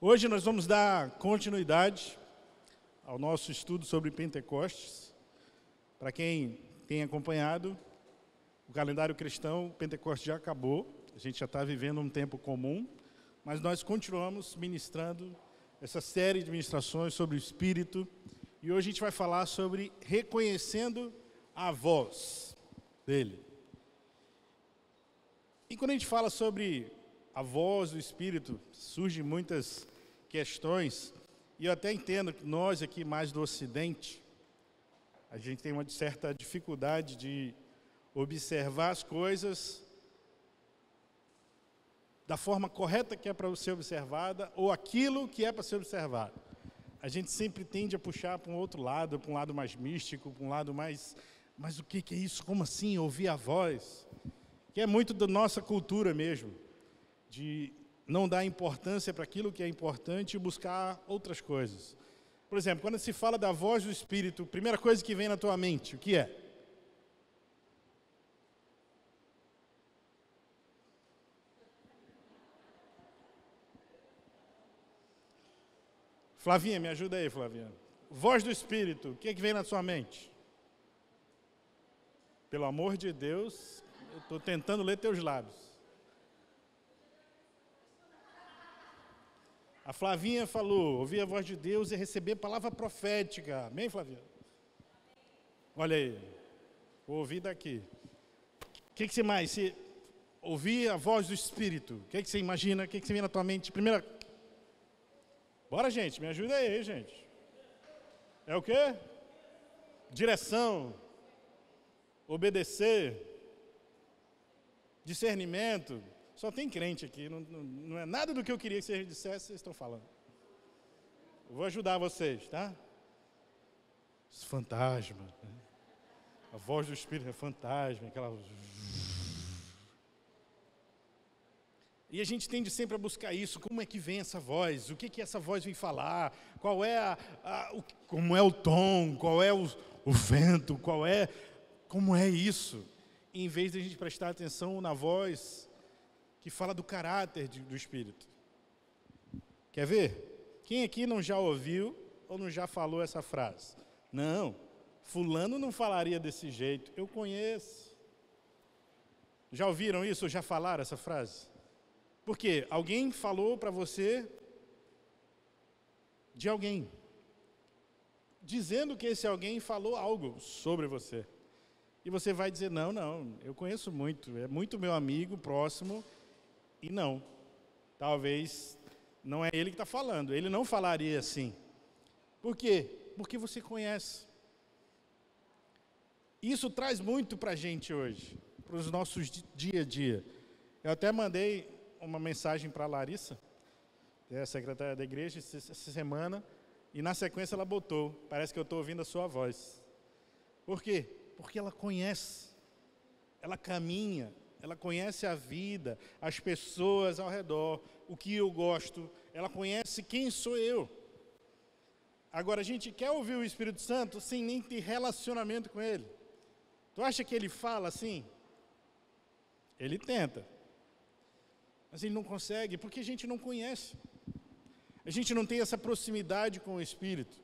Hoje nós vamos dar continuidade ao nosso estudo sobre Pentecostes. Para quem tem acompanhado, o calendário cristão, o Pentecostes já acabou, a gente já está vivendo um tempo comum, mas nós continuamos ministrando essa série de ministrações sobre o Espírito, e hoje a gente vai falar sobre reconhecendo a voz dele. E quando a gente fala sobre a voz do Espírito, surgem muitas questões, e eu até entendo que nós aqui mais do Ocidente, a gente tem uma certa dificuldade de observar as coisas da forma correta que é para ser observada, ou aquilo que é para ser observado. A gente sempre tende a puxar para um outro lado, para um lado mais místico, para um lado mais... Mas o que é isso? Como assim? Ouvir a voz? Que é muito da nossa cultura mesmo, de não dar importância para aquilo que é importante e buscar outras coisas. Por exemplo, quando se fala da voz do Espírito, a primeira coisa que vem na tua mente, o que é? Flavinha, me ajuda aí, Flavinha. Voz do Espírito, o que é que vem na sua mente? Pelo amor de Deus, eu estou tentando ler teus lábios. A Flavinha falou, ouvir a voz de Deus e receber palavra profética. Amém, Flavinha? Olha aí, vou ouvir daqui. O que você mais? Você ouvir a voz do Espírito, o que você imagina? O que você vem na tua mente? Primeira... Bora, gente, me ajuda aí, gente. É o quê? Direção, obedecer, discernimento. Só tem crente aqui, não é nada do que eu queria que vocês dissessem, vocês estão falando. Eu vou ajudar vocês, tá? Esse fantasma, né? A voz do Espírito é fantasma, aquela... E a gente tende sempre a buscar isso, como é que vem essa voz, o que essa voz vem falar, qual é como é o tom, qual é o vento, como é isso, em vez de a gente prestar atenção na voz que fala do caráter do Espírito. Quer ver? Quem aqui não já ouviu ou não já falou essa frase? Não, fulano não falaria desse jeito, eu conheço. Já ouviram isso ou já falaram essa frase? Porque alguém falou para você de alguém, dizendo que esse alguém falou algo sobre você. E você vai dizer, não, eu conheço muito, é muito meu amigo, próximo, e não. Talvez não é ele que está falando, ele não falaria assim. Por quê? Porque você conhece. Isso traz muito para a gente hoje, para os nossos dia a dia. Eu até mandei uma mensagem para a Larissa, que é a secretária da igreja, essa semana, e na sequência ela botou, parece que eu estou ouvindo a sua voz. Por quê? Porque ela conhece, ela caminha, ela conhece a vida, as pessoas ao redor, o que eu gosto, ela conhece quem sou eu. Agora, a gente quer ouvir o Espírito Santo sem nem ter relacionamento com ele. Tu acha que ele fala assim? Ele tenta. Mas ele não consegue, porque a gente não conhece. A gente não tem essa proximidade com o Espírito.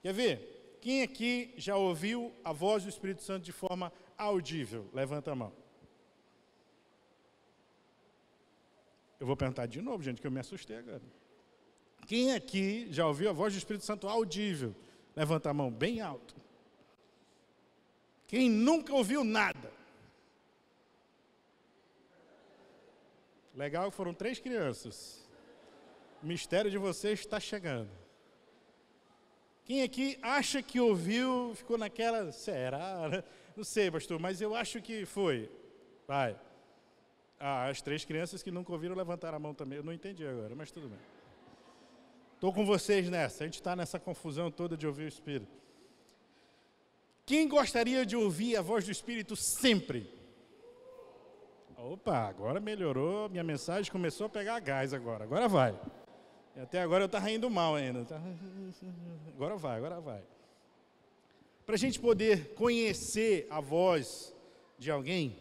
Quer ver? Quem aqui já ouviu a voz do Espírito Santo de forma audível? Levanta a mão. Eu vou perguntar de novo, gente, que eu me assustei agora. Quem aqui já ouviu a voz do Espírito Santo audível? Levanta a mão bem alto. Quem nunca ouviu nada? Legal, foram 3 crianças. O mistério de vocês está chegando. Quem aqui acha que ouviu, ficou naquela... Será? Não sei, pastor, mas eu acho que foi. Vai. As 3 crianças que nunca ouviram levantaram a mão também. Eu não entendi agora, mas tudo bem. Estou com vocês nessa. A gente está nessa confusão toda de ouvir o Espírito. Quem gostaria de ouvir a voz do Espírito sempre? Opa, agora melhorou. Minha mensagem começou a pegar gás agora. Agora vai. E até agora eu estava indo mal ainda. Agora vai. Para a gente poder conhecer a voz de alguém,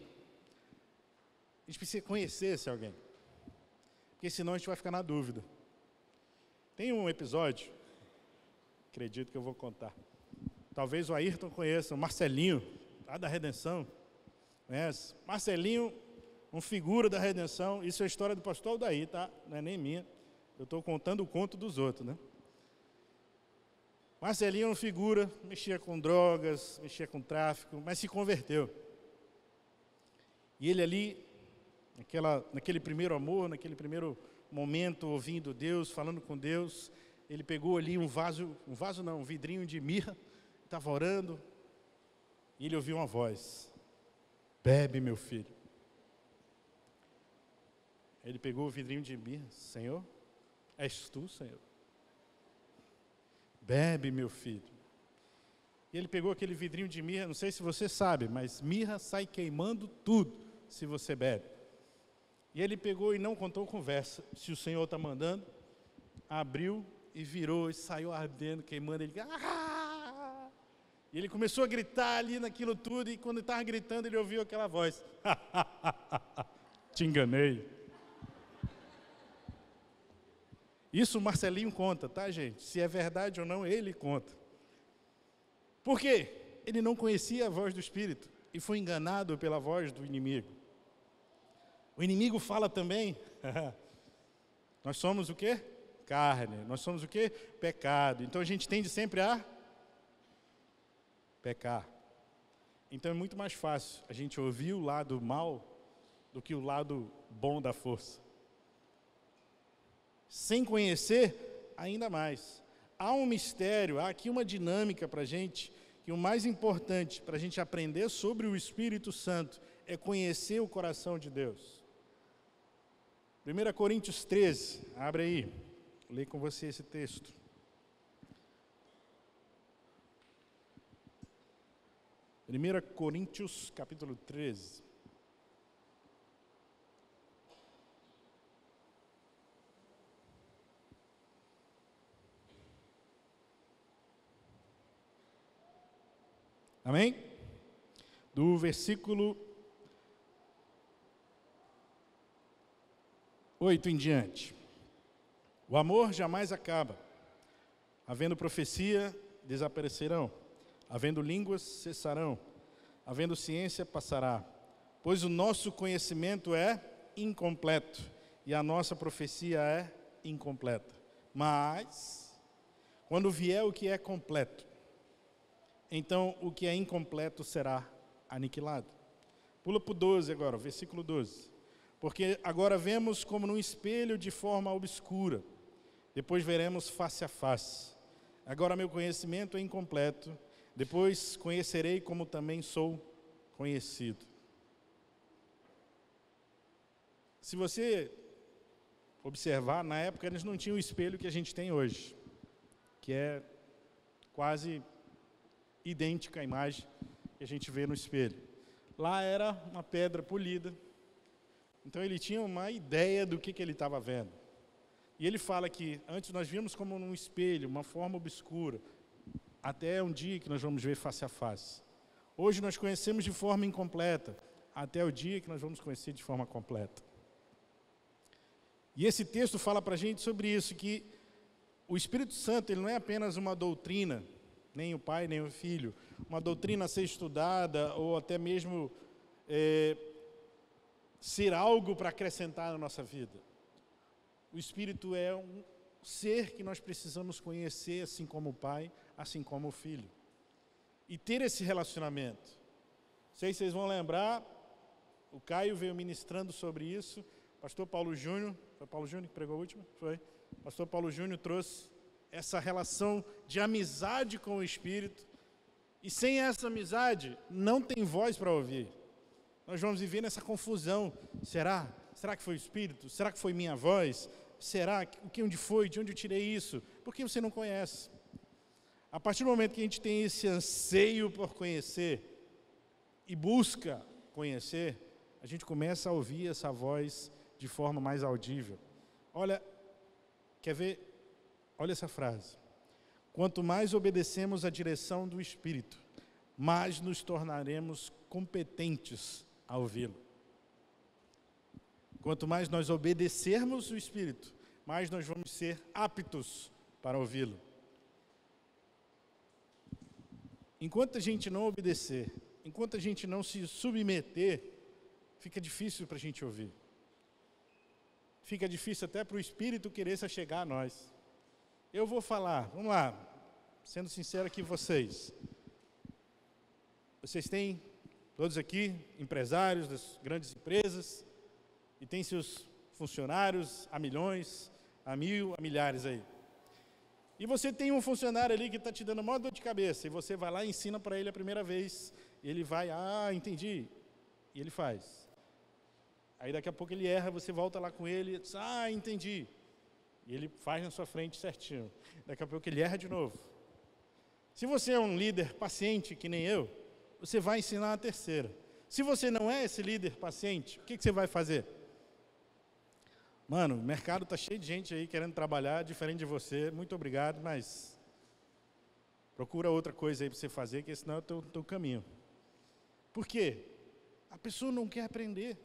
a gente precisa conhecer esse alguém. Porque senão a gente vai ficar na dúvida. Tem um episódio, acredito que eu vou contar. Talvez o Ayrton conheça, o Marcelinho, lá da Redenção. Conhece? Marcelinho, um figura da Redenção. Isso é a história do pastor Aldair, tá? Não é nem minha. Eu estou contando o conto dos outros, né? Marcelinho é uma figura, mexia com drogas, mexia com tráfico, mas se converteu. E ele ali, naquele primeiro amor, naquele primeiro momento, ouvindo Deus, falando com Deus, ele pegou ali um vidrinho de mirra, estava orando, e ele ouviu uma voz: bebe, meu filho. Ele pegou o vidrinho de mirra: Senhor, és tu, Senhor? Bebe, meu filho. E ele pegou aquele vidrinho de mirra, não sei se você sabe, mas mirra sai queimando tudo se você bebe. E ele pegou e não contou conversa. Se o Senhor está mandando, abriu e virou e saiu ardendo, queimando. Ele, ah! E ele começou a gritar ali naquilo tudo, e quando ele estava gritando, ele ouviu aquela voz: te enganei. Isso o Marcelinho conta, tá, gente? Se é verdade ou não, ele conta. Por quê? Ele não conhecia a voz do Espírito e foi enganado pela voz do inimigo. O inimigo fala também, nós somos o quê? Carne. Nós somos o quê? Pecado. Então a gente tende sempre a pecar. Então é muito mais fácil a gente ouvir o lado mal do que o lado bom da força. Sem conhecer, ainda mais. Há um mistério, há aqui uma dinâmica para a gente, que o mais importante para a gente aprender sobre o Espírito Santo é conhecer o coração de Deus. 1 Coríntios 13, abre aí, vou ler com você esse texto. Primeira Coríntios, capítulo 13. Amém? Do versículo 8 em diante. O amor jamais acaba. Havendo profecia, desaparecerão. Havendo línguas, cessarão. Havendo ciência, passará. Pois o nosso conhecimento é incompleto e a nossa profecia é incompleta. Mas, quando vier o que é completo, então o que é incompleto será aniquilado. Pula para o 12 agora, versículo 12. Porque agora vemos como num espelho de forma obscura, depois veremos face a face. Agora meu conhecimento é incompleto, depois conhecerei como também sou conhecido. Se você observar, na época eles não tinham o espelho que a gente tem hoje, que é quase idêntica à imagem que a gente vê no espelho. Lá era uma pedra polida, então ele tinha uma ideia do que ele estava vendo. E ele fala que antes nós víamos como num espelho, uma forma obscura, até um dia que nós vamos ver face a face. Hoje nós conhecemos de forma incompleta, até o dia que nós vamos conhecer de forma completa. E esse texto fala para a gente sobre isso, que o Espírito Santo ele não é apenas uma doutrina, nem o Pai, nem o Filho, uma doutrina a ser estudada ou até mesmo ser algo para acrescentar na nossa vida. O Espírito é um ser que nós precisamos conhecer, assim como o Pai, assim como o Filho. E ter esse relacionamento. Não sei se vocês vão lembrar, o Caio veio ministrando sobre isso, pastor Paulo Júnior, foi Paulo Júnior que pregou a última? Foi. Pastor Paulo Júnior trouxe essa relação de amizade com o Espírito, e sem essa amizade, não tem voz para ouvir. Nós vamos viver nessa confusão. Será que foi o Espírito? Será que foi minha voz? Será? Onde foi? De onde eu tirei isso? Porque você não conhece. A partir do momento que a gente tem esse anseio por conhecer e busca conhecer, a gente começa a ouvir essa voz de forma mais audível. Olha, quer ver? Olha essa frase. Quanto mais obedecemos à direção do Espírito, mais nos tornaremos competentes a ouvi-lo. Quanto mais nós obedecermos o Espírito, mais nós vamos ser aptos para ouvi-lo. Enquanto a gente não obedecer, enquanto a gente não se submeter, fica difícil para a gente ouvir. Fica difícil até para o Espírito querer se chegar a nós. Eu vou falar, vamos lá, sendo sincero aqui vocês. Vocês têm, todos aqui, empresários das grandes empresas, e têm seus funcionários a milhões, a mil, a milhares aí. E você tem um funcionário ali que está te dando maior dor de cabeça, e você vai lá e ensina para ele a primeira vez, e ele vai, entendi, e ele faz. Aí daqui a pouco ele erra, você volta lá com ele, e diz, entendi. E ele faz na sua frente certinho. Daqui a pouco ele erra de novo. Se você é um líder paciente, que nem eu, você vai ensinar a terceira. Se você não é esse líder paciente, o que você vai fazer? Mano, o mercado está cheio de gente aí querendo trabalhar diferente de você. Muito obrigado, mas procura outra coisa aí para você fazer, que esse não é o teu caminho. Por quê? A pessoa não quer aprender.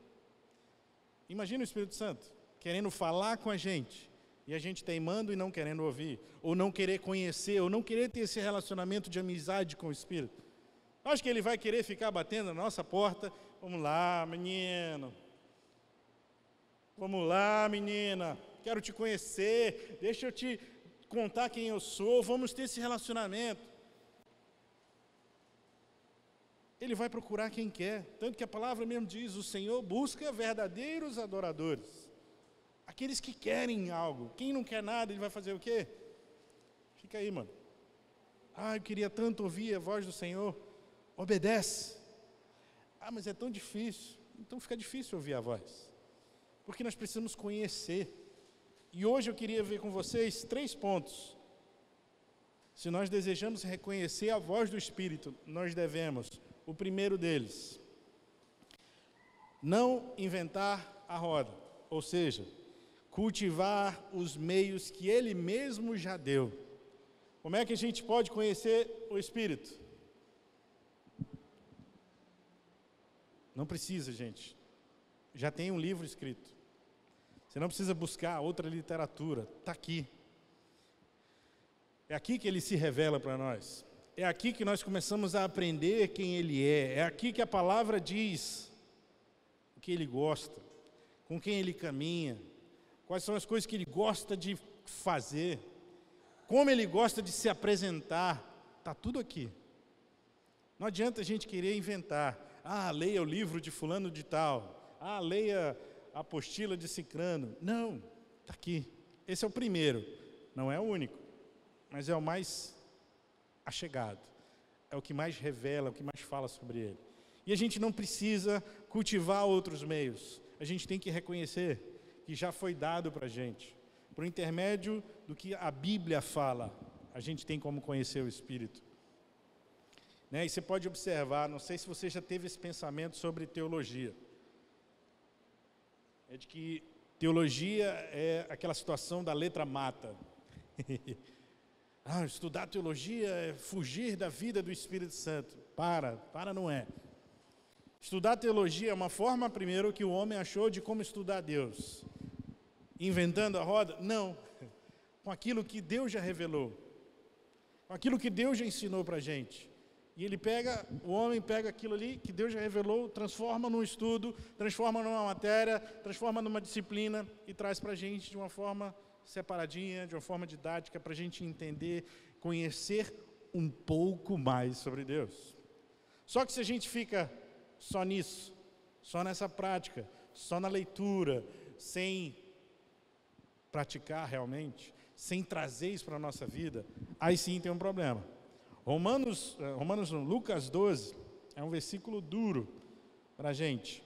Imagina o Espírito Santo querendo falar com a gente, e a gente teimando e não querendo ouvir, ou não querer conhecer, ou não querer ter esse relacionamento de amizade com o Espírito. Acho que ele vai querer ficar batendo na nossa porta. Vamos lá, menino. Vamos lá, menina. Quero te conhecer. Deixa eu te contar quem eu sou. Vamos ter esse relacionamento. Ele vai procurar quem quer. Tanto que a palavra mesmo diz, o Senhor busca verdadeiros adoradores. Aqueles que querem algo. Quem não quer nada, ele vai fazer o quê? Fica aí, mano. Eu queria tanto ouvir a voz do Senhor. Obedece. Mas é tão difícil. Então fica difícil ouvir a voz. Porque nós precisamos conhecer. E hoje eu queria ver com vocês 3 pontos. Se nós desejamos reconhecer a voz do Espírito, nós devemos, o primeiro deles, não inventar a roda. Ou seja, cultivar os meios que Ele mesmo já deu. Como é que a gente pode conhecer o Espírito? Não precisa, gente. Já tem um livro escrito. Você não precisa buscar outra literatura. Está aqui. É aqui que Ele se revela para nós. É aqui que nós começamos a aprender quem Ele é. É aqui que a palavra diz o que Ele gosta, com quem Ele caminha, quais são as coisas que Ele gosta de fazer, como Ele gosta de se apresentar. Está tudo aqui. Não adianta a gente querer inventar. Leia o livro de fulano de tal. Leia a apostila de cicrano. Não, está aqui. Esse é o primeiro. Não é o único, mas é o mais achegado. É o que mais revela, o que mais fala sobre ele. E a gente não precisa cultivar outros meios. A gente tem que reconhecer que já foi dado para a gente. Por intermédio do que a Bíblia fala, a gente tem como conhecer o Espírito. E você pode observar, não sei se você já teve esse pensamento sobre teologia. É de que teologia é aquela situação da letra mata. Estudar teologia é fugir da vida do Espírito Santo. Para não é. Estudar teologia é uma forma, primeiro, que o homem achou de como estudar Deus. Inventando a roda? Não. Com aquilo que Deus já revelou. Com aquilo que Deus já ensinou para a gente. E o homem pega aquilo ali que Deus já revelou, transforma num estudo, transforma numa matéria, transforma numa disciplina e traz para a gente de uma forma separadinha, de uma forma didática, para a gente entender, conhecer um pouco mais sobre Deus. Só que se a gente fica só nisso, só nessa prática, só na leitura, sem praticar realmente, sem trazer isso para a nossa vida, aí sim tem um problema. Lucas 12, é um versículo duro para a gente.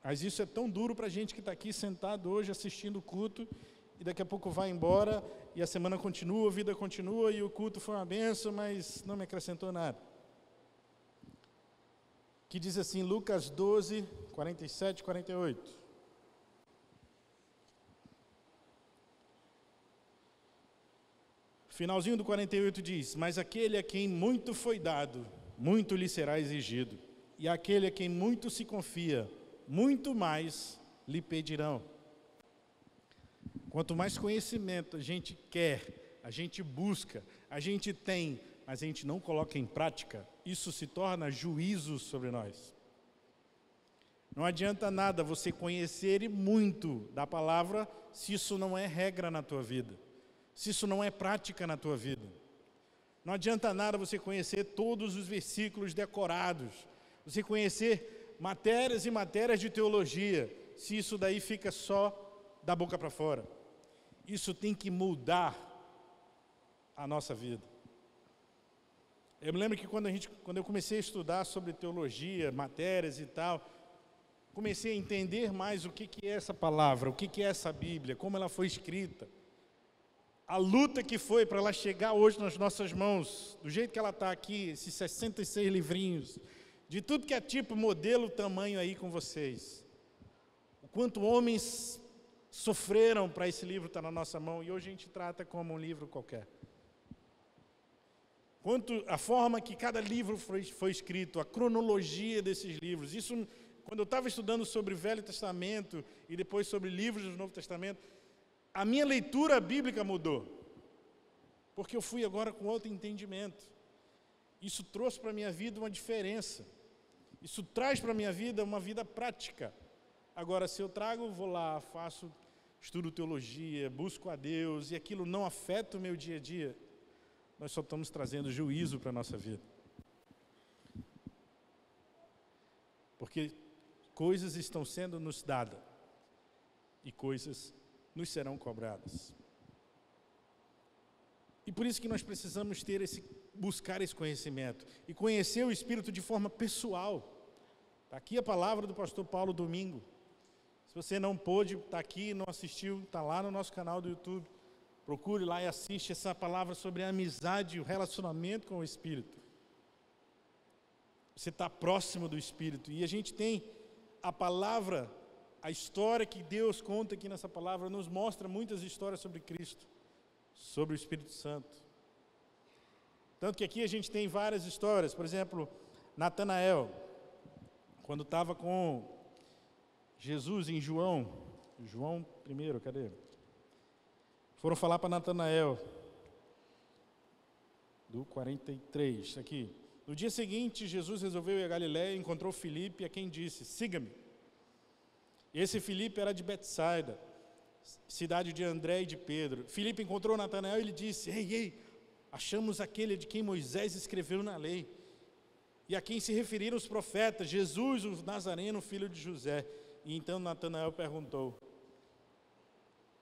Mas isso é tão duro para a gente que está aqui sentado hoje assistindo o culto, e daqui a pouco vai embora, e a semana continua, a vida continua, e o culto foi uma bênção, mas não me acrescentou nada. Que diz assim, Lucas 12, 47 e 48. Finalzinho do 48 diz, mas aquele a quem muito foi dado, muito lhe será exigido. E aquele a quem muito se confia, muito mais lhe pedirão. Quanto mais conhecimento a gente quer a gente busca, a gente tem, mas a gente não coloca em prática, isso se torna juízo sobre nós. Não adianta nada você conhecer muito da palavra se isso não é regra na tua vida, se isso não é prática na tua vida. Não adianta nada você conhecer todos os versículos decorados, você conhecer matérias e matérias de teologia, se isso daí fica só da boca para fora. Isso tem que mudar a nossa vida. Eu me lembro que quando eu comecei a estudar sobre teologia, matérias e tal, comecei a entender mais o que é essa palavra, o que é essa Bíblia, como ela foi escrita. A luta que foi para ela chegar hoje nas nossas mãos, do jeito que ela está aqui, esses 66 livrinhos, de tudo que é tipo, modelo, tamanho aí com vocês. O quanto homens sofreram para esse livro estar na nossa mão e hoje a gente trata como um livro qualquer. Quanto a forma que cada livro foi escrito, a cronologia desses livros, isso, quando eu estava estudando sobre o Velho Testamento e depois sobre livros do Novo Testamento, a minha leitura bíblica mudou, porque eu fui agora com outro entendimento. Isso trouxe para a minha vida uma diferença, isso traz para a minha vida uma vida prática. Agora, se eu trago, vou lá, faço, estudo teologia, busco a Deus, e aquilo não afeta o meu dia a dia, nós só estamos trazendo juízo para a nossa vida. Porque coisas estão sendo nos dadas, e coisas nos serão cobradas. E por isso que nós precisamos buscar esse conhecimento, e conhecer o Espírito de forma pessoal. Está aqui a palavra do pastor Paulo domingo. Se você não pôde estar aqui, não assistiu, está lá no nosso canal do YouTube. Procure lá e assiste essa palavra sobre a amizade e o relacionamento com o Espírito. Você está próximo do Espírito. E a gente tem a palavra, a história que Deus conta aqui nessa palavra, nos mostra muitas histórias sobre Cristo, sobre o Espírito Santo. Tanto que aqui a gente tem várias histórias. Por exemplo, Natanael, quando estava com Jesus em João 1, cadê? Foram falar para Natanael, do 43, aqui. No dia seguinte, Jesus resolveu ir a Galiléia e encontrou Filipe, a quem disse, siga-me. Esse Filipe era de Betsaida, cidade de André e de Pedro. Filipe encontrou Natanael e lhe disse, ei, achamos aquele de quem Moisés escreveu na lei, e a quem se referiram os profetas, Jesus, o Nazareno, filho de José. E então Natanael perguntou,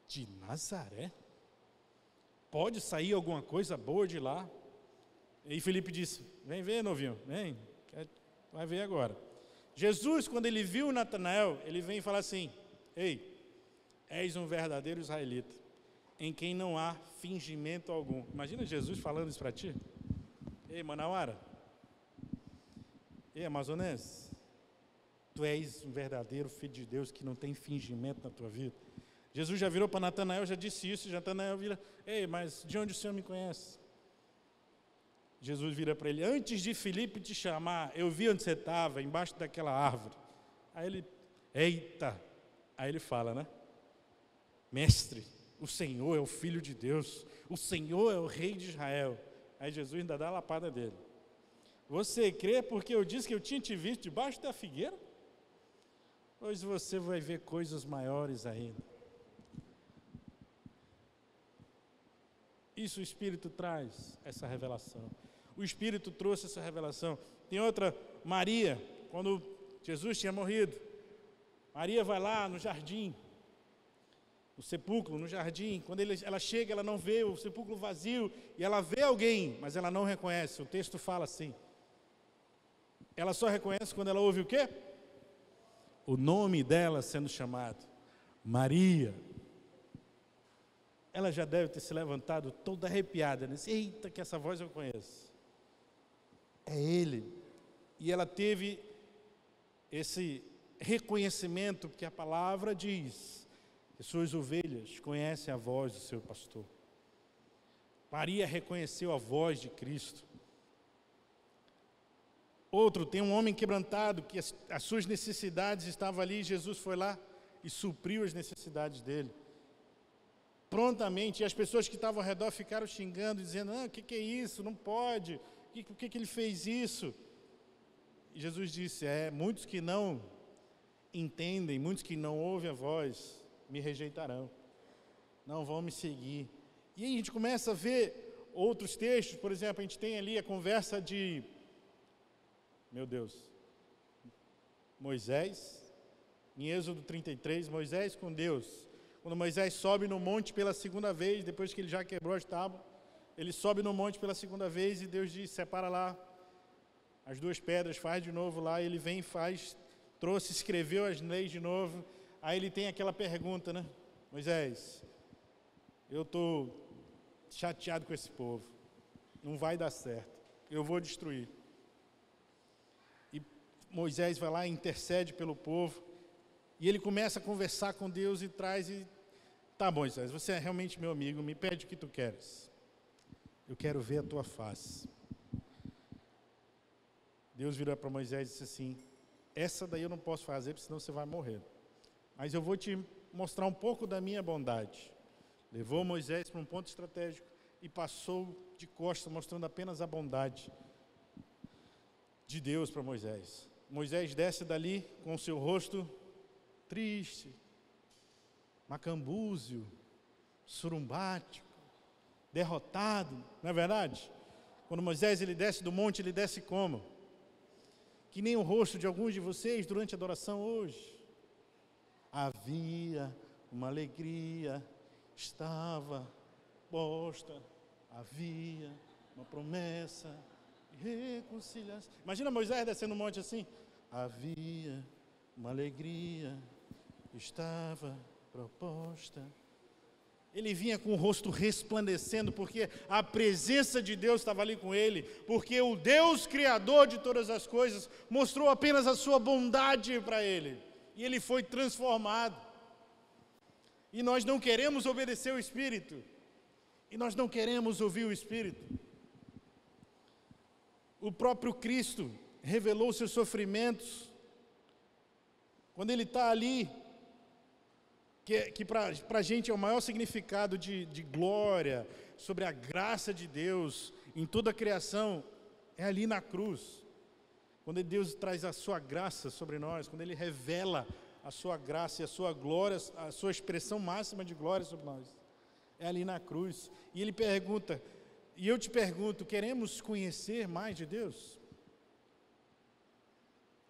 de Nazaré? Pode sair alguma coisa boa de lá? E Filipe disse, vem ver, novinho, vem, vai ver agora. Jesus, quando ele viu Natanael, ele vem e fala assim, ei, és um verdadeiro israelita, em quem não há fingimento algum. Imagina Jesus falando isso para ti. Ei, Manauara, ei, amazonense, tu és um verdadeiro filho de Deus que não tem fingimento na tua vida. Jesus já virou para Natanael, já disse isso, e Natanael vira, ei, mas de onde o Senhor me conhece? Jesus vira para ele, antes de Filipe te chamar, eu vi onde você estava, embaixo daquela árvore. Aí ele, eita, aí ele fala, né? Mestre, o Senhor é o Filho de Deus, o Senhor é o Rei de Israel. Aí Jesus ainda dá a lapada dele. Você crê porque eu disse que eu tinha te visto debaixo da figueira? Pois você vai ver coisas maiores ainda. Isso o Espírito traz, essa revelação. O Espírito trouxe essa revelação. Tem outra, Maria, quando Jesus tinha morrido. Maria vai lá no jardim, no sepulcro, no jardim. Quando ela chega, ela não vê o sepulcro vazio, e ela vê alguém, mas ela não reconhece. O texto fala assim. Ela só reconhece quando ela ouve o quê? O nome dela sendo chamado, Maria. Ela já deve ter se levantado toda arrepiada, né? Eita, que essa voz eu conheço. É Ele. E ela teve esse reconhecimento, porque a palavra diz que suas ovelhas conhecem a voz do seu pastor. Maria reconheceu a voz de Cristo. Outro, tem um homem quebrantado, que as suas necessidades estavam ali, e Jesus foi lá e supriu as necessidades dele. prontamente, e as pessoas que estavam ao redor ficaram xingando, dizendo, o que é isso, não pode, por que ele fez isso? E Jesus disse, muitos que não entendem, muitos que não ouvem a voz, me rejeitarão, não vão me seguir. E aí a gente começa a ver outros textos, por exemplo, a gente tem ali a conversa de, Moisés, em Êxodo 33, Moisés com Deus. Quando Moisés sobe no monte pela segunda vez, depois que ele já quebrou as tábuas, ele sobe no monte pela segunda vez e Deus diz, separa lá as duas pedras, faz de novo lá, ele vem, escreveu as leis de novo, aí ele tem aquela pergunta, né? Moisés, eu estou chateado com esse povo, não vai dar certo, eu vou destruir. E Moisés vai lá e intercede pelo povo, e ele começa a conversar com Deus e traz, tá bom, Moisés, você é realmente meu amigo, me pede o que tu queres. Eu quero ver a tua face. Deus virou para Moisés e disse assim, essa daí eu não posso fazer, porque senão você vai morrer. Mas eu vou te mostrar um pouco da minha bondade. Levou Moisés para um ponto estratégico e passou de costas, mostrando apenas a bondade de Deus para Moisés. Moisés desce dali com o seu rosto triste, macambúzio, surumbático, derrotado, não é verdade? Quando Moisés ele desce do monte, ele desce como? Que nem o rosto de alguns de vocês durante a adoração hoje. Havia uma alegria, estava posta, havia uma promessa, reconciliação. Imagina Moisés descendo um monte assim. Havia uma alegria, estava proposta. Ele vinha com o rosto resplandecendo, porque a presença de Deus estava ali com ele, porque o Deus Criador de todas as coisas mostrou apenas a sua bondade para ele, e ele foi transformado. E nós não queremos obedecer o Espírito, e nós não queremos ouvir o Espírito. O próprio Cristo revelou seus sofrimentos, quando ele está ali, que para a gente é o maior significado de glória, sobre a graça de Deus em toda a criação, é ali na cruz. Quando Deus traz a sua graça sobre nós, quando Ele revela a sua graça e a sua glória, a sua expressão máxima de glória sobre nós, é ali na cruz. E Ele pergunta, e eu te pergunto, queremos conhecer mais de Deus?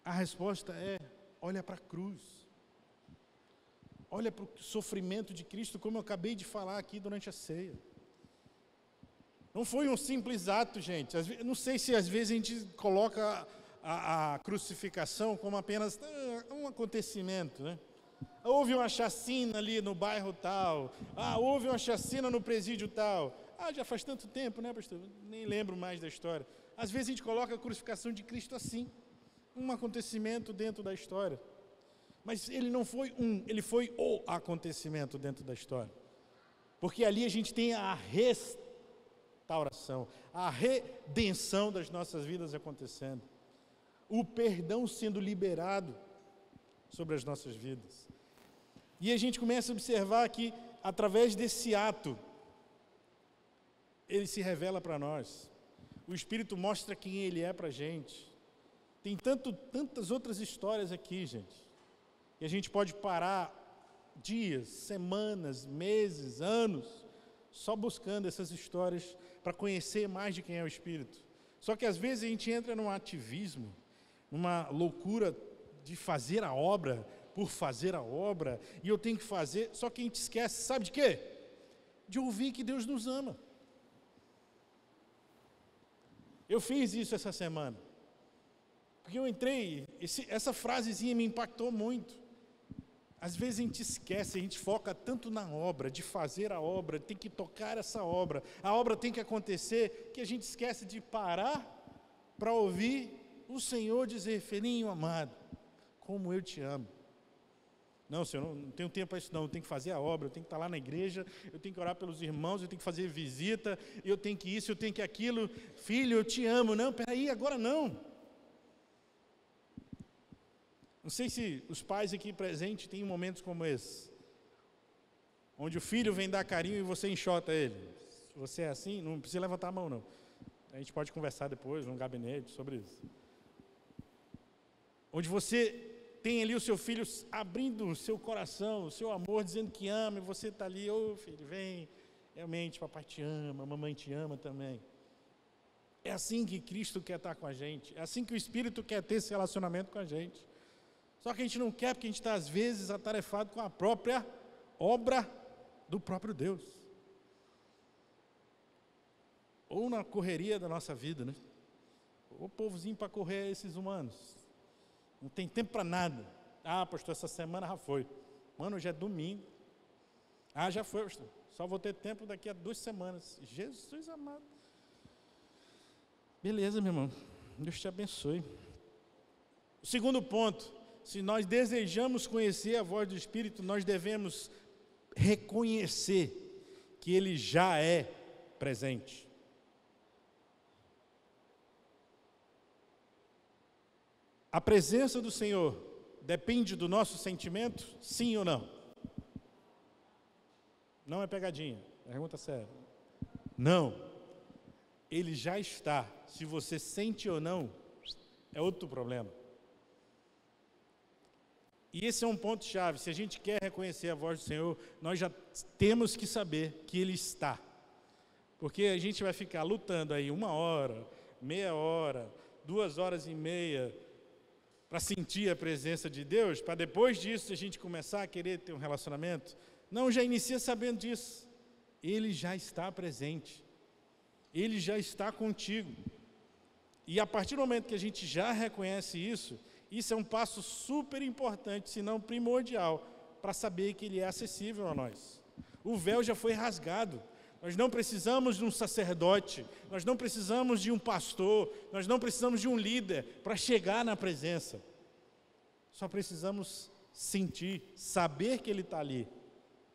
A resposta é, olha para a cruz. Olha para o sofrimento de Cristo, como eu acabei de falar aqui durante a ceia. Não foi um simples ato, gente. Não sei se às vezes a gente coloca a crucificação como apenas um acontecimento, né? Houve uma chacina ali no bairro tal. Houve uma chacina no presídio tal. Já faz tanto tempo, né, pastor? Nem lembro mais da história. Às vezes a gente coloca a crucificação de Cristo assim, um acontecimento dentro da história. Mas ele não foi ele foi o acontecimento dentro da história. Porque ali a gente tem a restauração, a redenção das nossas vidas acontecendo. O perdão sendo liberado sobre as nossas vidas. E a gente começa a observar que, através desse ato, ele se revela para nós. O Espírito mostra quem ele é para a gente. Tem tantas outras histórias aqui, gente. E a gente pode parar dias, semanas, meses, anos, só buscando essas histórias para conhecer mais de quem é o Espírito. Só que às vezes a gente entra num ativismo, numa loucura de fazer a obra, por fazer a obra, e eu tenho que fazer, só que a gente esquece, sabe de quê? De ouvir que Deus nos ama. Eu fiz isso essa semana, porque eu entrei, essa frasezinha me impactou muito. Às vezes a gente esquece, a gente foca tanto na obra, de fazer a obra, tem que tocar essa obra, a obra tem que acontecer, que a gente esquece de parar para ouvir o Senhor dizer, filhinho amado, como eu te amo. Não, Senhor, não tenho tempo para isso não, eu tenho que fazer a obra, eu tenho que estar lá na igreja, eu tenho que orar pelos irmãos, eu tenho que fazer visita, eu tenho que isso, eu tenho que aquilo. Filho, eu te amo. Não, peraí, agora não. Não sei se os pais aqui presentes têm momentos como esse. onde o filho vem dar carinho e você enxota ele. Se você é assim, não precisa levantar a mão, não. A gente pode conversar depois, num gabinete, sobre isso. Onde você tem ali o seu filho abrindo o seu coração, o seu amor, dizendo que ama, e você está ali, ô filho, vem, realmente, papai te ama, mamãe te ama também. É assim que Cristo quer estar com a gente, é assim que o Espírito quer ter esse relacionamento com a gente. Só que a gente não quer, porque a gente está, às vezes, atarefado com a própria obra do próprio Deus. Ou na correria da nossa vida, né? O povozinho para correr esses humanos. Não tem tempo para nada. Ah, pastor, essa semana já foi. Mano, hoje é domingo. Ah, já foi, pastor. Só vou ter tempo daqui a 2 semanas. Jesus amado. Beleza, meu irmão. Deus te abençoe. O segundo ponto. Se nós desejamos conhecer a voz do Espírito, nós devemos reconhecer que Ele já é presente. A presença do Senhor depende do nosso sentimento? Sim ou não? Não é pegadinha, pergunta séria. Não. Ele já está. Se você sente ou não, é outro problema. E esse é um ponto chave. Se a gente quer reconhecer a voz do Senhor, nós já temos que saber que Ele está. Porque a gente vai ficar lutando aí 1 hora, meia hora, 2 horas e meia, para sentir a presença de Deus, para depois disso a gente começar a querer ter um relacionamento. Não, já inicia sabendo disso. Ele já está presente. Ele já está contigo. E a partir do momento que a gente já reconhece isso, isso é um passo super importante, se não primordial, para saber que Ele é acessível a nós. O véu já foi rasgado. Nós não precisamos de um sacerdote, nós não precisamos de um pastor, nós não precisamos de um líder para chegar na presença. Só precisamos sentir, saber que Ele está ali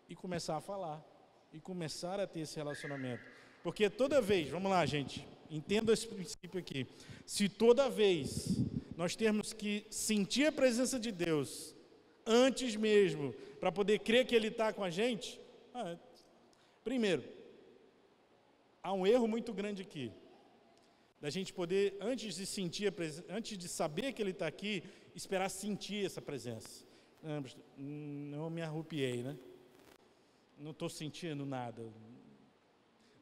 e começar a falar, e começar a ter esse relacionamento. Porque toda vez, vamos lá gente, entenda esse princípio aqui, se toda vez nós temos que sentir a presença de Deus, antes mesmo, para poder crer que Ele está com a gente, primeiro, há um erro muito grande aqui, da gente poder, antes de sentir antes de saber que Ele está aqui, esperar sentir essa presença. Não me arrupiei, né? Não estou sentindo nada.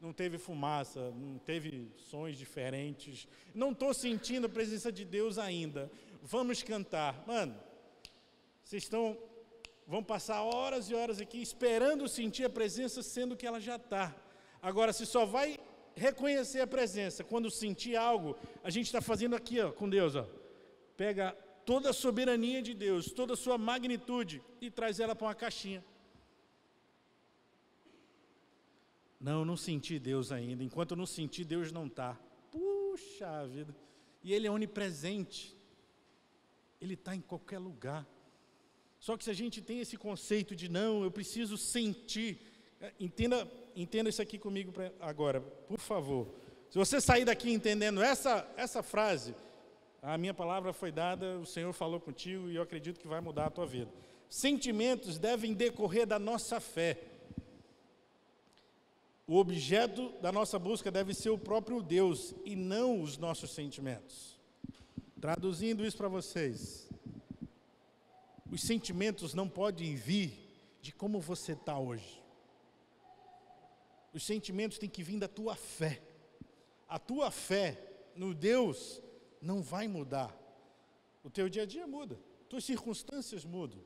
Não teve fumaça, não teve sons diferentes. Não estou sentindo a presença de Deus ainda. Vamos cantar. Mano, vocês vão passar horas e horas aqui esperando sentir a presença, sendo que ela já está. Agora, se só vai reconhecer a presença quando sentir algo, a gente está fazendo aqui, ó, com Deus, ó. Pega toda a soberania de Deus, toda a sua magnitude e traz ela para uma caixinha. Não senti Deus ainda. Enquanto eu não sentir, Deus não está. Puxa vida. E Ele é onipresente. Ele está em qualquer lugar. Só que se a gente tem esse conceito de não, eu preciso sentir. Entenda isso aqui comigo agora, por favor. Se você sair daqui entendendo essa frase, a minha palavra foi dada, o Senhor falou contigo e eu acredito que vai mudar a tua vida. Sentimentos devem decorrer da nossa fé. O objeto da nossa busca deve ser o próprio Deus e não os nossos sentimentos. Traduzindo isso para vocês, os sentimentos não podem vir de como você está hoje. Os sentimentos têm que vir da tua fé. A tua fé no Deus não vai mudar. O teu dia a dia muda, tuas circunstâncias mudam.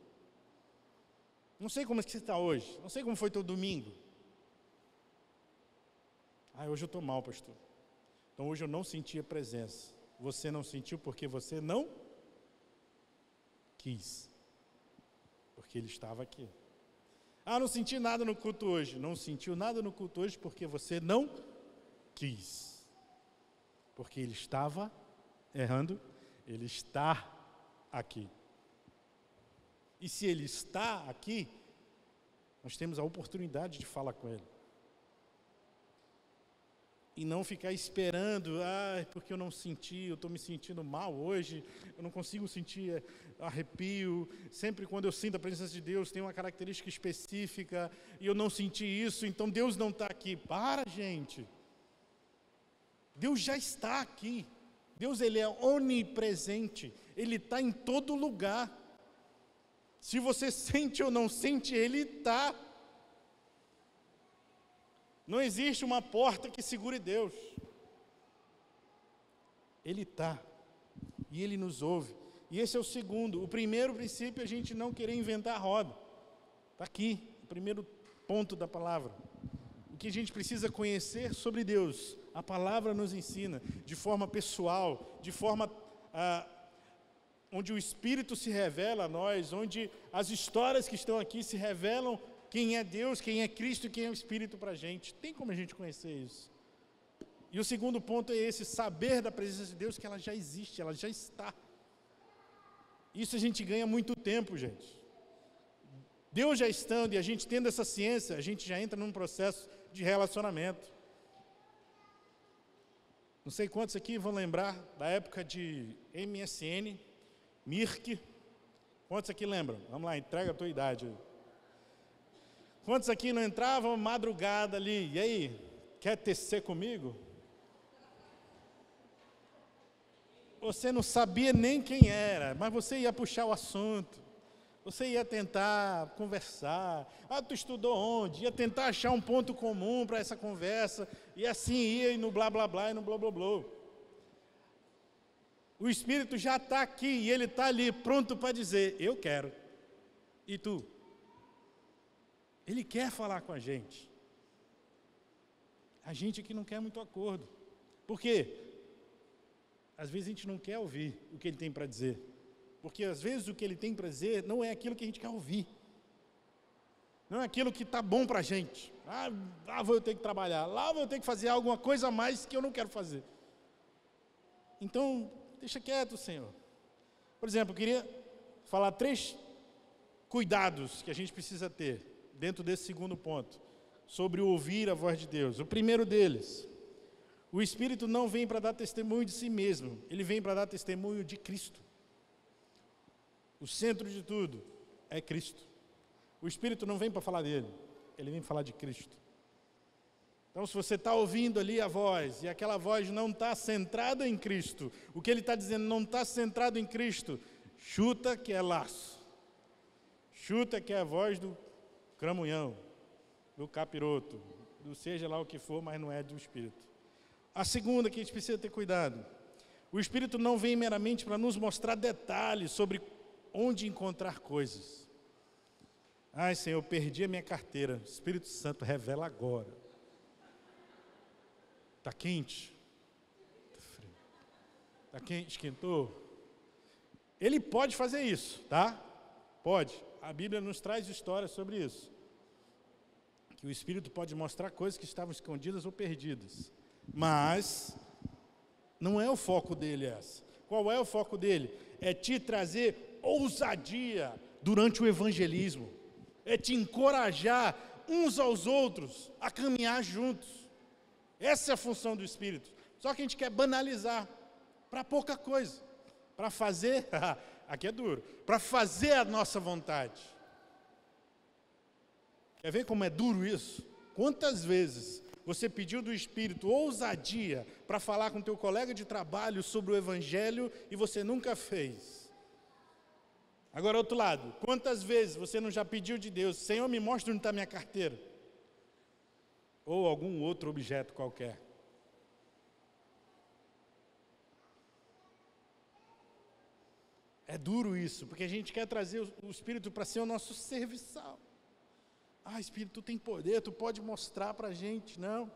Não sei como é que você está hoje, não sei como foi teu domingo. Hoje eu estou mal, pastor. Então hoje eu não senti a presença. Você não sentiu porque você não quis. Porque Ele estava aqui. Não senti nada no culto hoje. Não sentiu nada no culto hoje porque você não quis. Porque Ele estava errando. Ele está aqui. E se Ele está aqui, nós temos a oportunidade de falar com Ele. E não ficar esperando, porque eu não senti, eu estou me sentindo mal hoje, eu não consigo sentir arrepio. Sempre quando eu sinto a presença de Deus, tem uma característica específica, e eu não senti isso, então Deus não está aqui. Para, gente. Deus já está aqui. Deus, Ele é onipresente, Ele está em todo lugar. Se você sente ou não sente, Ele está. Não existe uma porta que segure Deus. Ele está. E Ele nos ouve. E esse é o segundo. O primeiro princípio é a gente não querer inventar a roda. Está aqui, o primeiro ponto da palavra. O que a gente precisa conhecer sobre Deus. A palavra nos ensina de forma pessoal, de forma onde o Espírito se revela a nós, onde as histórias que estão aqui se revelam quem é Deus, quem é Cristo e quem é o Espírito para a gente. Tem como a gente conhecer isso. E o segundo ponto é esse, saber da presença de Deus, que ela já existe, ela já está. Isso a gente ganha muito tempo, gente. Deus já estando e a gente tendo essa ciência, a gente já entra num processo de relacionamento. Não sei quantos aqui vão lembrar da época de MSN, Mirk. Quantos aqui lembram? Vamos lá, entrega a tua idade. Quantos aqui não entravam madrugada ali? E aí, quer tecer comigo? Você não sabia nem quem era, mas você ia puxar o assunto. Você ia tentar conversar. Tu estudou onde? Ia tentar achar um ponto comum para essa conversa. E assim ia no blá, blá, blá e no blá, blá, blá. O Espírito já está aqui e Ele está ali pronto para dizer, eu quero. E tu? Ele quer falar com a gente. A gente aqui não quer muito acordo. Por quê? Às vezes a gente não quer ouvir o que Ele tem para dizer. Porque às vezes o que Ele tem para dizer não é aquilo que a gente quer ouvir. Não é aquilo que está bom para a gente. Lá vou eu ter que trabalhar, lá vou eu ter que fazer alguma coisa a mais que eu não quero fazer. Então, deixa quieto, Senhor. Por exemplo, eu queria falar 3 cuidados que a gente precisa ter dentro desse segundo ponto, sobre ouvir a voz de Deus. O primeiro deles, o Espírito não vem para dar testemunho de si mesmo, ele vem para dar testemunho de Cristo. O centro de tudo é Cristo. O Espírito não vem para falar dele, ele vem falar de Cristo. Então, se você está ouvindo ali a voz, e aquela voz não está centrada em Cristo, o que ele está dizendo não está centrado em Cristo, chuta que é laço. Chuta que é a voz do cramunhão, do capiroto, do seja lá o que for, mas não é do Espírito. A segunda que a gente precisa ter cuidado, o Espírito não vem meramente para nos mostrar detalhes sobre onde encontrar coisas. Senhor, eu perdi a minha carteira, o Espírito Santo revela agora. Está quente? Está frio? Está quente? Esquentou? Ele pode fazer isso, tá? Pode. A Bíblia nos traz histórias sobre isso. Que o Espírito pode mostrar coisas que estavam escondidas ou perdidas. Mas não é o foco dele essa. Qual é o foco dele? É te trazer ousadia durante o evangelismo. É te encorajar uns aos outros a caminhar juntos. Essa é a função do Espírito. Só que a gente quer banalizar para pouca coisa. Para fazer, aqui é duro, para fazer a nossa vontade. Quer ver como é duro isso? Quantas vezes você pediu do Espírito ousadia para falar com teu colega de trabalho sobre o Evangelho e você nunca fez? Agora, outro lado, quantas vezes você não já pediu de Deus, Senhor, me mostra onde está minha carteira? Ou algum outro objeto qualquer. É duro isso, porque a gente quer trazer o Espírito para ser o nosso serviçal. Espírito, tu tem poder, tu pode mostrar para a gente, não.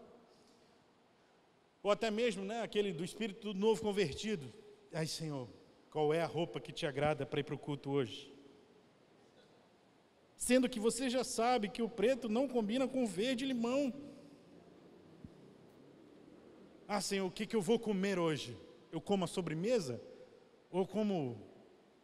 Ou até mesmo, aquele do Espírito do novo convertido. Senhor, qual é a roupa que te agrada para ir para o culto hoje? Sendo que você já sabe que o preto não combina com o verde e limão. Senhor, o que eu vou comer hoje? Eu como a sobremesa? Ou como...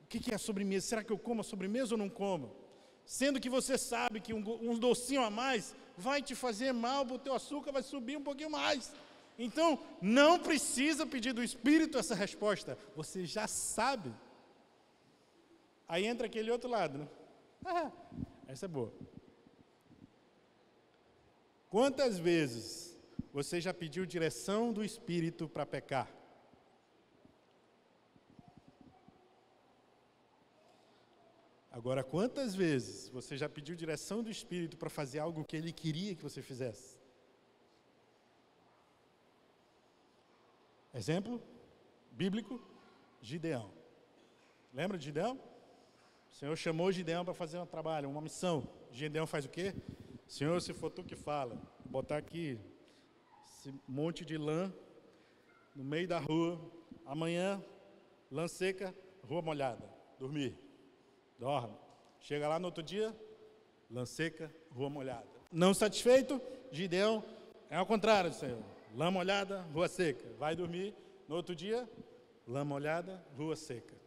O que é a sobremesa? Será que eu como a sobremesa ou não como? Sendo que você sabe que um docinho a mais vai te fazer mal, o teu açúcar vai subir um pouquinho mais. Então, não precisa pedir do Espírito essa resposta, você já sabe. Aí entra aquele outro lado, né? Essa é boa. Quantas vezes você já pediu direção do Espírito para pecar? Agora, quantas vezes você já pediu direção do Espírito para fazer algo que Ele queria que você fizesse? Exemplo bíblico, Gideão. Lembra de Gideão? O Senhor chamou Gideão para fazer um trabalho, uma missão. Gideão faz o quê? Senhor, se for tu que fala, vou botar aqui esse monte de lã no meio da rua, amanhã, lã seca, rua molhada, dormir, dorme. Chega lá no outro dia, lã seca, rua molhada. Não satisfeito, Gideão é ao contrário, Senhor. Lã molhada, rua seca. Vai dormir, no outro dia, lã molhada, rua seca.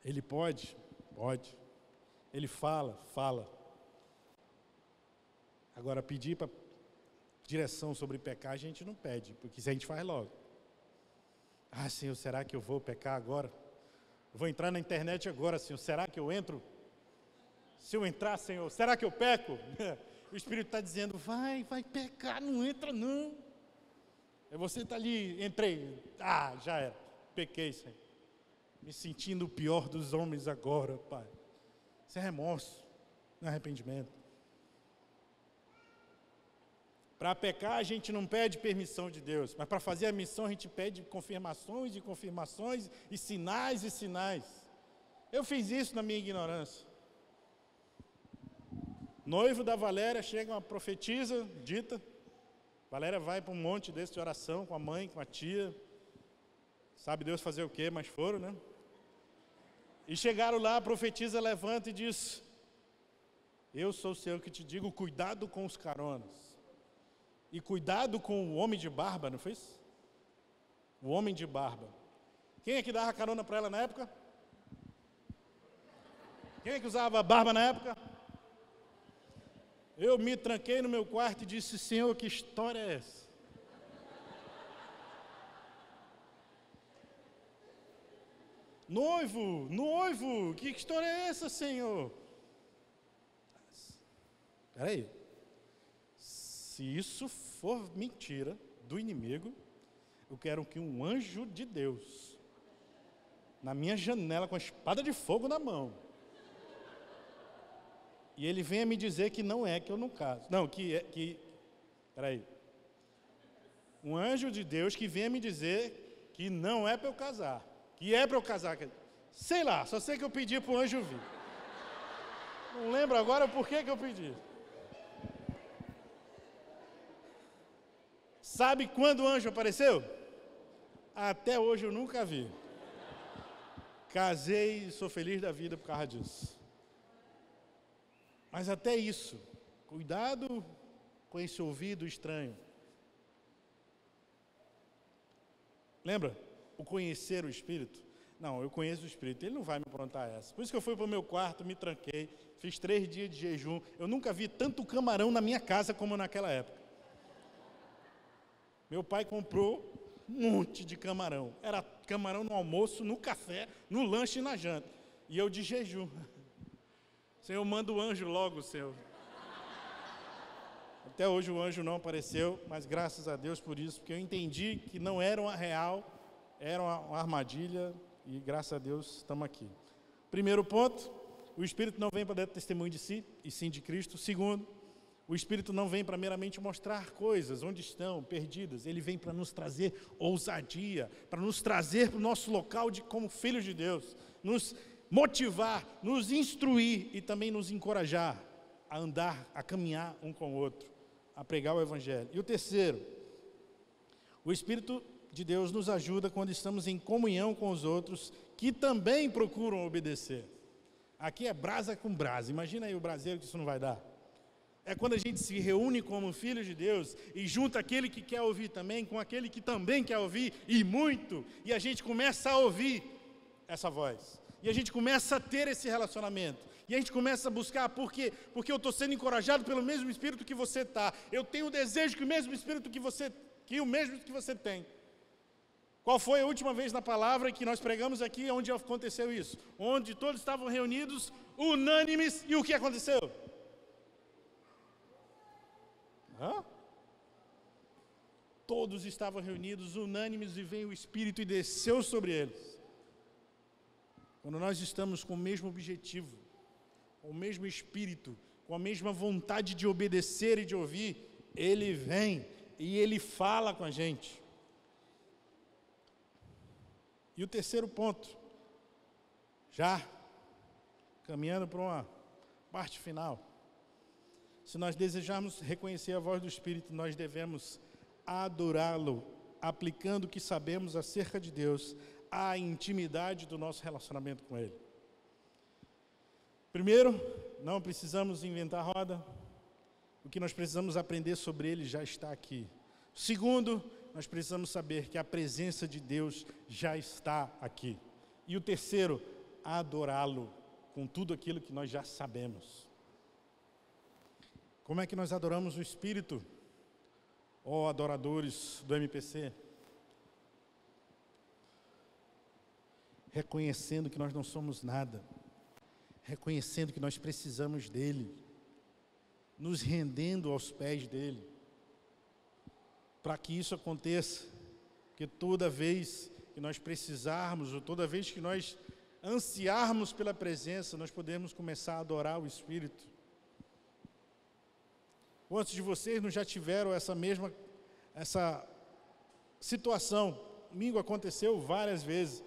Ele pode. Ele fala. Agora, pedir para direção sobre pecar, a gente não pede, porque isso a gente faz logo. Senhor, será que eu vou pecar agora? Vou entrar na internet agora, Senhor, será que eu entro? Se eu entrar, Senhor, será que eu peco? O Espírito está dizendo, vai pecar, não entra não. Aí você está ali, entrei, já era, pequei, Senhor. Me sentindo o pior dos homens agora, Pai. Isso é remorso, não é arrependimento. Para pecar a gente não pede permissão de Deus, mas para fazer a missão a gente pede confirmações e confirmações e sinais e sinais. Eu fiz isso na minha ignorância. Noivo da Valéria, chega uma profetisa, dita. Valéria vai para um monte desse de oração com a mãe, com a tia. Sabe Deus fazer o quê, mas foram, né? E chegaram lá, a profetisa levanta e diz, eu sou o Senhor que te digo, cuidado com os caronas. E cuidado com o homem de barba, não foi isso? O homem de barba. Quem é que dava carona para ela na época? Quem é que usava barba na época? Eu me tranquei no meu quarto e disse, Senhor, que história é essa? Noivo, que história é essa, Senhor? Espera aí. Se isso for mentira do inimigo, eu quero que um anjo de Deus, na minha janela com a espada de fogo na mão, e ele venha me dizer que não é, que eu não caso. Não, espera aí. Um anjo de Deus que venha me dizer que não é para eu casar. Que é para eu casar. Sei lá, só sei que eu pedi para o anjo vir. Não lembro agora por que eu pedi. Sabe quando o anjo apareceu? Até hoje eu nunca vi. Casei e sou feliz da vida por causa disso. Mas até isso, cuidado com esse ouvido estranho. Lembra? O conhecer o Espírito. Não, eu conheço o Espírito, ele não vai me aprontar essa. Por isso que eu fui para o meu quarto, me tranquei, fiz 3 dias de jejum. Eu nunca vi tanto camarão na minha casa como naquela época. Meu pai comprou um monte de camarão. Era camarão no almoço, no café, no lanche e na janta. E eu de jejum. Senhor, manda o anjo logo, Senhor. Até hoje o anjo não apareceu, mas graças a Deus por isso, porque eu entendi que não era uma real, era uma armadilha, e graças a Deus estamos aqui. Primeiro ponto, o Espírito não vem para dar testemunho de si, e sim de Cristo. Segundo, o Espírito não vem para meramente mostrar coisas onde estão, perdidas. Ele vem para nos trazer ousadia, para nos trazer para o nosso local como filhos de Deus, nos motivar, nos instruir e também nos encorajar a andar, a caminhar um com o outro, a pregar o Evangelho. E o terceiro, o Espírito de Deus nos ajuda quando estamos em comunhão com os outros que também procuram obedecer. Aqui é brasa com brasa. Imagina aí o braseiro que isso não vai dar. É quando a gente se reúne como filhos de Deus e junta aquele que quer ouvir também com aquele que também quer ouvir, e muito, e a gente começa a ouvir. essa voz. E a gente começa a ter esse relacionamento. E a gente começa a buscar, por quê? Porque eu estou sendo encorajado pelo mesmo Espírito que você está. Eu tenho o desejo que o mesmo Espírito que você tem. Qual foi a última vez na palavra que nós pregamos aqui, onde aconteceu isso? Onde todos estavam reunidos, unânimes, e o que aconteceu? Todos estavam reunidos, unânimes, e veio o Espírito e desceu sobre eles. Quando nós estamos com o mesmo objetivo, com o mesmo Espírito, com a mesma vontade de obedecer e de ouvir, Ele vem e Ele fala com a gente. E o terceiro ponto, já caminhando para uma parte final. Se nós desejarmos reconhecer a voz do Espírito, nós devemos adorá-lo, aplicando o que sabemos acerca de Deus à intimidade do nosso relacionamento com Ele. Primeiro, não precisamos inventar roda. O que nós precisamos aprender sobre Ele já está aqui. Segundo, nós precisamos saber que a presença de Deus já está aqui. E o terceiro, adorá-lo com tudo aquilo que nós já sabemos. Como é que nós adoramos o Espírito? Ó adoradores do MPC, reconhecendo que nós não somos nada, reconhecendo que nós precisamos dEle, nos rendendo aos pés dEle. Para que isso aconteça, que toda vez que nós precisarmos, ou toda vez que nós ansiarmos pela presença, nós podemos começar a adorar o Espírito. Quantos de vocês não já tiveram essa situação? Domingo aconteceu várias vezes,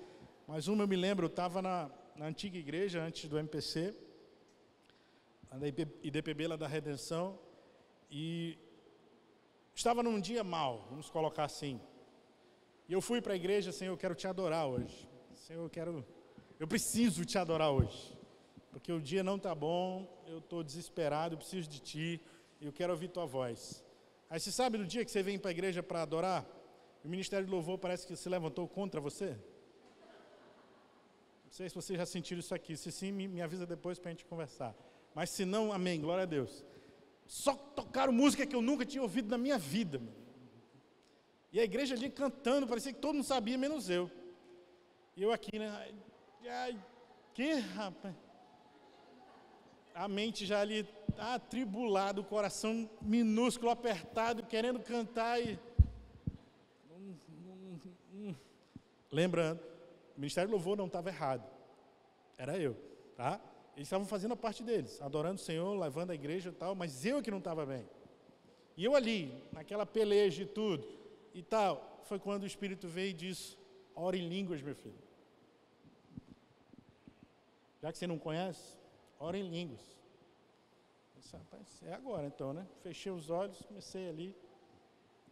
mas uma eu me lembro, eu estava na antiga igreja, antes do MPC, da IDPB lá da Redenção, e estava num dia mau, vamos colocar assim. E eu fui para a igreja, Senhor, eu quero te adorar hoje. Senhor, eu preciso te adorar hoje, porque o dia não está bom, eu estou desesperado, eu preciso de ti, e eu quero ouvir tua voz. Aí você sabe, no dia que você vem para a igreja para adorar, o Ministério de Louvor parece que se levantou contra você? Não sei se vocês já sentiram isso aqui. Se sim, me avisa depois para a gente conversar. Mas se não, amém, glória a Deus. Só tocaram música que eu nunca tinha ouvido na minha vida. E a igreja ali cantando, parecia que todo mundo sabia, menos eu. E eu aqui, né? Ai, que rapaz? A mente já ali atribulada, o coração minúsculo, apertado, querendo cantar e... Lembrando, o Ministério do Louvor não estava errado. Era eu, tá? Eles estavam fazendo a parte deles, adorando o Senhor, levando a igreja e tal, mas eu que não estava bem. E eu ali, naquela peleja e tudo, e tal, foi quando o Espírito veio e disse, ora em línguas, meu filho. Já que você não conhece, ora em línguas. Eu disse, rapaz, é agora então, né? Fechei os olhos, comecei ali,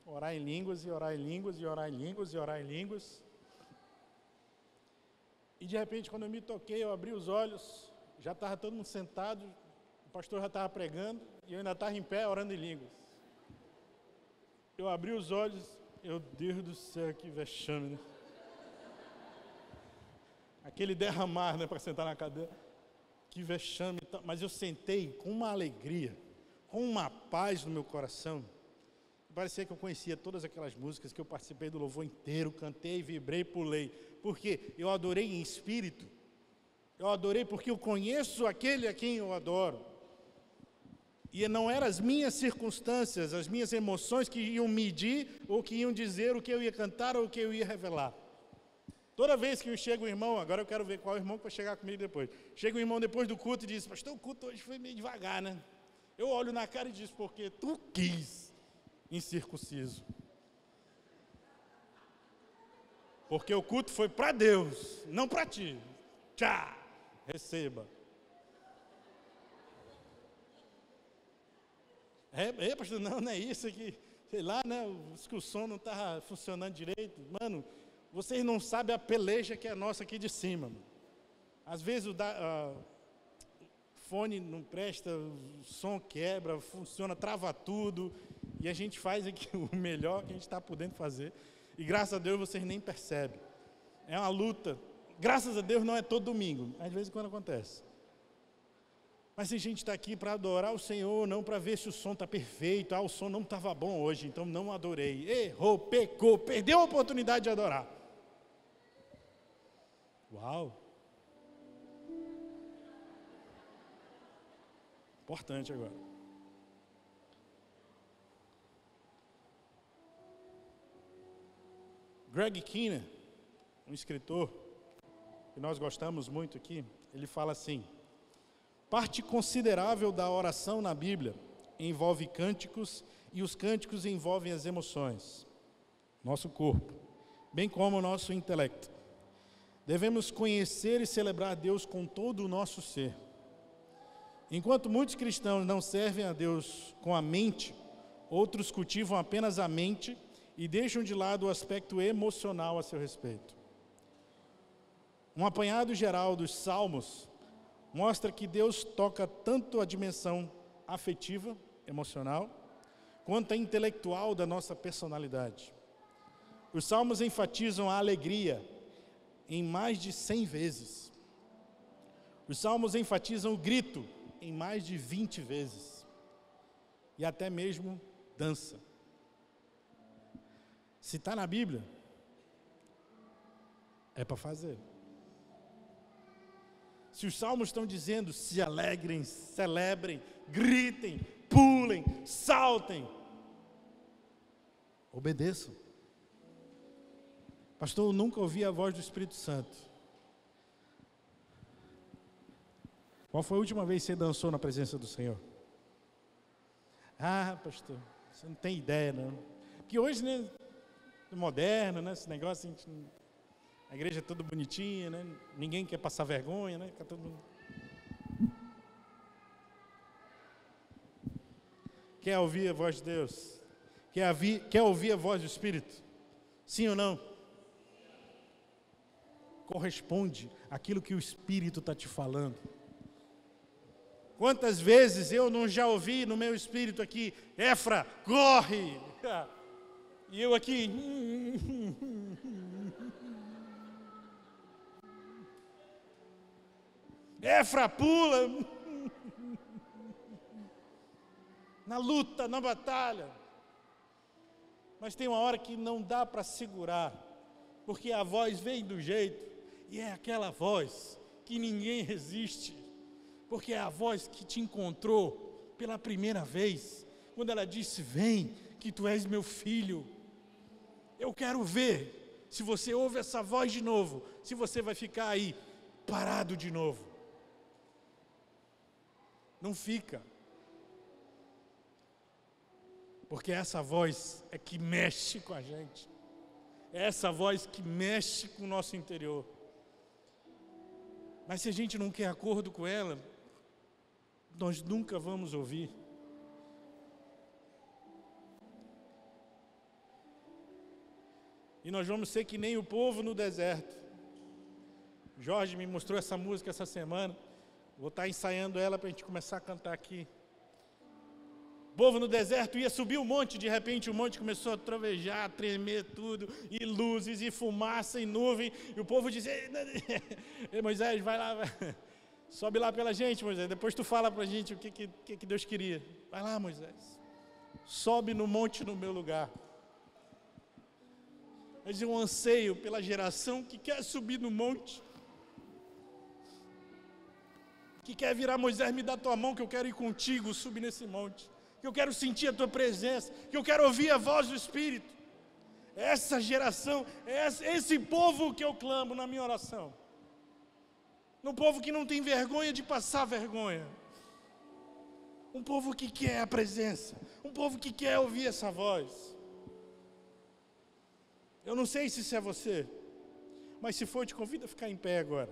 orar em línguas, e orar em línguas, e orar em línguas, e orar em línguas. E de repente, quando eu me toquei, eu abri os olhos, já estava todo mundo sentado, o pastor já estava pregando, e eu ainda estava em pé, orando em línguas. Eu abri os olhos, meu Deus do céu, que vexame, né? Aquele derramar, né, para sentar na cadeira, que vexame, mas eu sentei com uma alegria, com uma paz no meu coração. Parecia que eu conhecia todas aquelas músicas que eu participei do louvor inteiro, cantei, vibrei, pulei. Porque eu adorei em espírito. Eu adorei porque eu conheço aquele a quem eu adoro. E não eram as minhas circunstâncias, as minhas emoções que iam medir ou que iam dizer o que eu ia cantar ou o que eu ia revelar. Toda vez que chega um irmão, agora eu quero ver qual irmão que vai chegar comigo depois. Chega um irmão depois do culto e diz, pastor, o culto hoje foi meio devagar, né? Eu olho na cara e diz, porque tu quis incircunciso. Porque o culto foi para Deus, não para ti. Tchá, receba. Pastor, não é isso aqui. Sei lá, né? Que o som não está funcionando direito. Mano, vocês não sabem a peleja que é nossa aqui de cima. Mano. Às vezes o fone não presta, o som quebra, funciona, trava tudo. E a gente faz aqui o melhor que a gente está podendo fazer. E graças a Deus vocês nem percebem. É uma luta Graças a Deus não é todo domingo, às vezes quando acontece. Mas a gente está aqui para adorar o Senhor, não para ver se o som está perfeito. O som não estava bom hoje, então não adorei. Errou, pecou, perdeu a oportunidade de adorar. Uau! Importante agora. Greg Kinnear, um escritor que nós gostamos muito aqui, ele fala assim: parte considerável da oração na Bíblia envolve cânticos, e os cânticos envolvem as emoções, nosso corpo, bem como o nosso intelecto. Devemos conhecer e celebrar Deus com todo o nosso ser. Enquanto muitos cristãos não servem a Deus com a mente, outros cultivam apenas a mente e deixam de lado o aspecto emocional a seu respeito. Um apanhado geral dos Salmos mostra que Deus toca tanto a dimensão afetiva, emocional, quanto a intelectual da nossa personalidade. Os Salmos enfatizam a alegria em mais de 100 vezes. Os Salmos enfatizam o grito em mais de 20 vezes. E até mesmo dança. Se está na Bíblia, é para fazer. Se os Salmos estão dizendo, se alegrem, celebrem, gritem, pulem, saltem, obedeçam. Pastor, eu nunca ouvi a voz do Espírito Santo. Qual foi a última vez que você dançou na presença do Senhor? Pastor, você não tem ideia, não. Porque hoje, né, moderno, né, esse negócio, a igreja é toda bonitinha, né, ninguém quer passar vergonha, né, fica todo mundo... Quer ouvir a voz de Deus? Quer ouvir a voz do Espírito? Sim ou não? Corresponde àquilo que o Espírito está te falando. Quantas vezes eu não já ouvi no meu espírito aqui, Efra, corre! E eu aqui... Efra, pula! Na luta, na batalha. Mas tem uma hora que não dá para segurar, porque a voz vem do jeito, e é aquela voz que ninguém resiste, porque é a voz que te encontrou pela primeira vez, quando ela disse, vem, que tu és meu filho. Eu quero ver, se você ouve essa voz de novo, se você vai ficar aí, parado de novo. Não fica. Porque essa voz é que mexe com a gente. É essa voz que mexe com o nosso interior. Mas se a gente não quer acordo com ela, nós nunca vamos ouvir. E nós vamos ser que nem o povo no deserto. Jorge me mostrou essa música essa semana. Vou estar ensaiando ela para a gente começar a cantar aqui. O povo no deserto ia subir um monte, de repente o monte começou a trovejar, a tremer tudo, e luzes, e fumaça, e nuvem, e o povo dizia, Moisés, vai lá, sobe lá pela gente, Moisés, depois tu fala para a gente o que Deus queria. Vai lá, Moisés, sobe no monte no meu lugar. Mas eu anseio pela geração que quer subir no monte, que quer virar, Moisés, me dá tua mão que eu quero ir contigo, subir nesse monte. Que eu quero sentir a tua presença, que eu quero ouvir a voz do Espírito. Essa geração, esse povo que eu clamo na minha oração. Um povo que não tem vergonha de passar vergonha. Um povo que quer a presença. Um povo que quer ouvir essa voz. Eu não sei se isso é você, mas se for, te convido a ficar em pé agora.